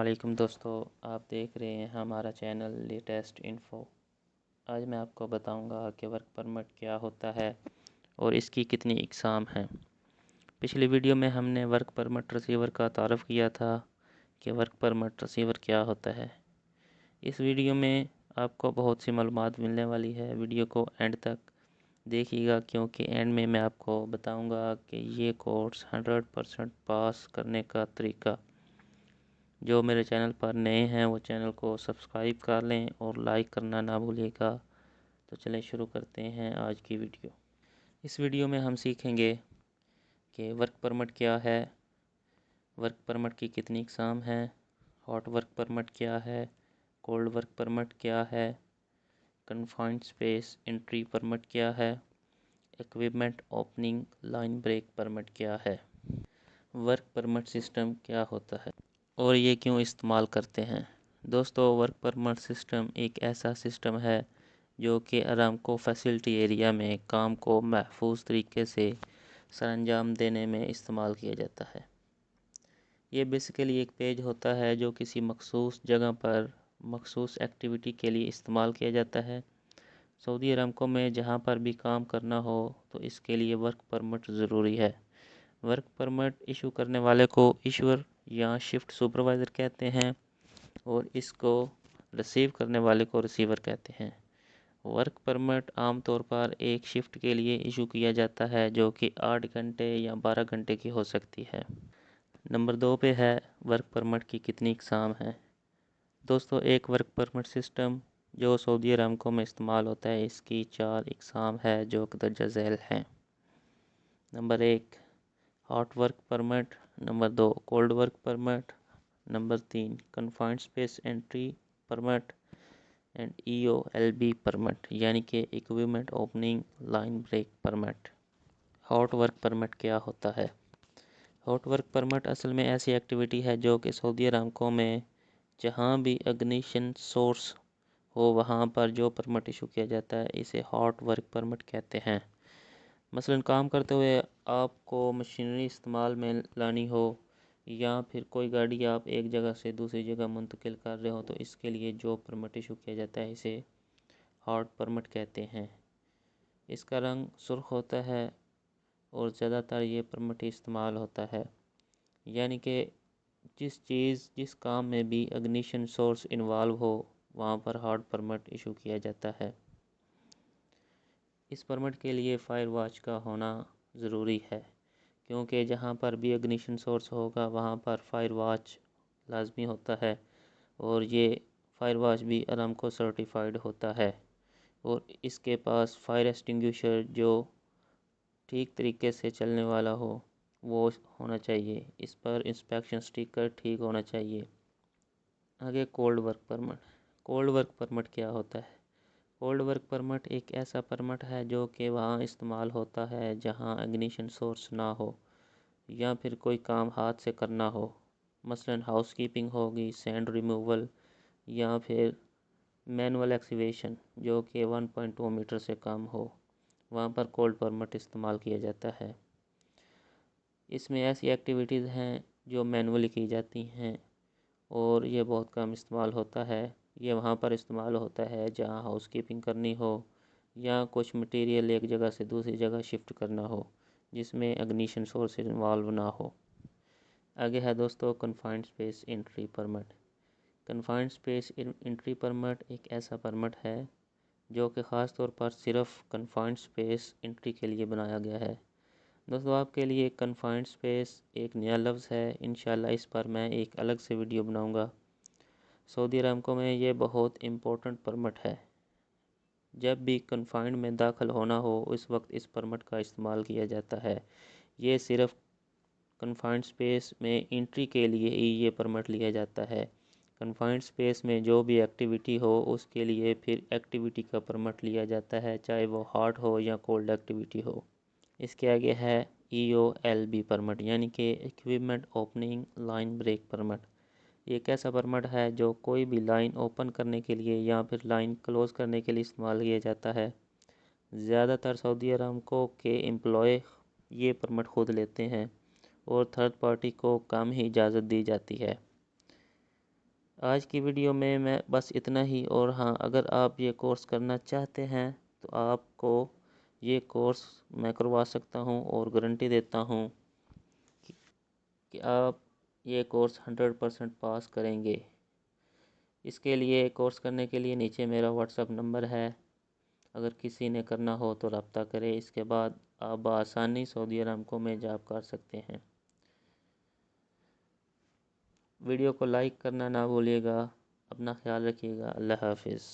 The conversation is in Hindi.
वालेकुम दोस्तों, आप देख रहे हैं हमारा चैनल लेटेस्ट इन्फो। आज मैं आपको बताऊंगा कि वर्क परमिट क्या होता है और इसकी कितनी इकसाम हैं। पिछली वीडियो में हमने वर्क परमिट रिसीवर का तारफ़ किया था कि वर्क परमिट रिसीवर क्या होता है। इस वीडियो में आपको बहुत सी मालूमात मिलने वाली है। वीडियो को एंड तक देखिएगा क्योंकि एंड में मैं आपको बताऊंगा कि ये कोर्स 100% पास करने का तरीका। जो मेरे चैनल पर नए हैं वो चैनल को सब्सक्राइब कर लें और लाइक करना ना भूलिएगा। तो चलें शुरू करते हैं आज की वीडियो। इस वीडियो में हम सीखेंगे कि वर्क परमिट क्या है, वर्क परमिट की कितनी इकसाम है, हॉट वर्क परमिट क्या है, कोल्ड वर्क परमिट क्या है, कन्फाइंड स्पेस एंट्री परमिट क्या है, equipment opening line break permit क्या है, वर्क परमिट सिस्टम क्या होता है और ये क्यों इस्तेमाल करते हैं। दोस्तों, वर्क परमिट सिस्टम एक ऐसा सिस्टम है जो कि अरामको फैसिलिटी एरिया में काम को महफूज तरीके से सरअंजाम देने में इस्तेमाल किया जाता है। ये बेसिकली एक पेज होता है जो किसी मखसूस जगह पर मखसूस एक्टिविटी के लिए इस्तेमाल किया जाता है। सऊदी अरामको में जहाँ पर भी काम करना हो तो इसके लिए वर्क परमिट ज़रूरी है। वर्क परमिट इशू करने वाले को इशूअर या शिफ्ट सुपरवाइज़र कहते हैं और इसको रिसीव करने वाले को रिसीवर कहते हैं। वर्क परमिट आमतौर पर एक शिफ्ट के लिए इशू किया जाता है जो कि 8 घंटे या 12 घंटे की हो सकती है। नंबर 2 पे है वर्क परमिट की कितनी इकसाम है। दोस्तों, एक वर्क परमिट सिस्टम जो सऊदी अरामको में इस्तेमाल होता है इसकी 4 इकसाम है जो कि दर्जा झैल हैं। Number 1 hot work permit, number 2 cold work permit, number 3 confined space entry permit and EOLB permit यानी कि equipment opening line break permit. Hot work permit क्या होता है। हॉट वर्क परमिट असल में ऐसी एक्टिविटी है जो कि सऊदी अरामको में जहां भी इग्निशन सोर्स हो वहां पर जो परमिट इशू किया जाता है इसे हॉट वर्क परमिट कहते हैं। मसलन काम करते हुए आपको मशीनरी इस्तेमाल में लानी हो या फिर कोई गाड़ी आप एक जगह से दूसरी जगह मुंतकिल कर रहे हो तो इसके लिए जो परमिट इशू किया जाता है इसे हॉट परमिट कहते हैं। इसका रंग सुर्ख होता है और ज़्यादातर ये परमिट इस्तेमाल होता है, यानी कि जिस काम में भी इग्निशन सोर्स इन्वॉल्व हो वहाँ पर हॉट परमिट इशू किया जाता है। इस परमिट के लिए फायर वॉच का होना ज़रूरी है क्योंकि जहाँ पर भी इग्निशन सोर्स होगा वहाँ पर फायर वॉच लाजमी होता है और ये फायर वॉच भी अरामको सर्टिफाइड होता है और इसके पास फायर एक्सटिंग्विशर जो ठीक तरीके से चलने वाला हो वो होना चाहिए। इस पर इंस्पेक्शन स्टिकर ठीक होना चाहिए। आगे cold work permit. Cold work permit क्या होता है। कोल्ड वर्क परमिट एक ऐसा परमिट है जो कि वहाँ इस्तेमाल होता है जहाँ इग्निशन सोर्स ना हो या फिर कोई काम हाथ से करना हो, मसलन हाउसकीपिंग होगी, सैंड रिमूवल या फिर मैनुअल एक्सकेवेशन जो कि 1.2 मीटर से कम हो, वहाँ पर कोल्ड परमिट इस्तेमाल किया जाता है। इसमें ऐसी एक्टिविटीज़ हैं जो मैनुअली की जाती हैं और ये बहुत कम इस्तेमाल होता है। ये वहाँ पर इस्तेमाल होता है जहाँ हाउसकीपिंग करनी हो या कुछ मटेरियल एक जगह से दूसरी जगह शिफ्ट करना हो जिसमें इग्निशन सोर्स इन्वॉल्व ना हो। आगे है दोस्तों confined space entry permit. Confined space entry permit एक ऐसा परमिट है जो कि ख़ास तौर पर सिर्फ कन्फाइंड स्पेस एंट्री के लिए बनाया गया है। दोस्तों, आपके लिए कन्फाइंड स्पेस एक नया लफ्ज़ है। इंशाल्लाह इस पर मैं एक अलग से वीडियो बनाऊंगा। सऊदी अरामको में ये बहुत इम्पोर्टेंट परमिट है। जब भी कन्फाइंड में दाखिल होना हो उस वक्त इस परमिट का इस्तेमाल किया जाता है। ये सिर्फ कन्फाइंड स्पेस में एंट्री के लिए ही ये परमिट लिया जाता है। कन्फाइंड स्पेस में जो भी एक्टिविटी हो उसके लिए फिर एक्टिविटी का परमिट लिया जाता है, चाहे वो हॉट हो या कोल्ड एक्टिविटी हो। इसके आगे है EOLB परमिट यानी कि equipment opening line break permit. एक ऐसा परमिट है जो कोई भी लाइन ओपन करने के लिए या फिर लाइन क्लोज़ करने के लिए इस्तेमाल किया जाता है। ज़्यादातर सऊदी अरामको के एम्प्लॉय ये परमिट खुद लेते हैं और थर्ड पार्टी को कम ही इजाज़त दी जाती है। आज की वीडियो में मैं बस इतना ही। और हाँ, अगर आप ये कोर्स करना चाहते हैं तो आपको ये कोर्स मैं करवा सकता हूँ और गारंटी देता हूँ कि आप ये कोर्स 100% पास करेंगे। इसके लिए कोर्स करने के लिए नीचे मेरा व्हाट्सएप नंबर है, अगर किसी ने करना हो तो रब्ता करें। इसके बाद आप आसानी सऊदी अरामको में जॉब कर सकते हैं। वीडियो को लाइक करना ना भूलिएगा। अपना ख्याल रखिएगा। अल्लाह हाफिज़।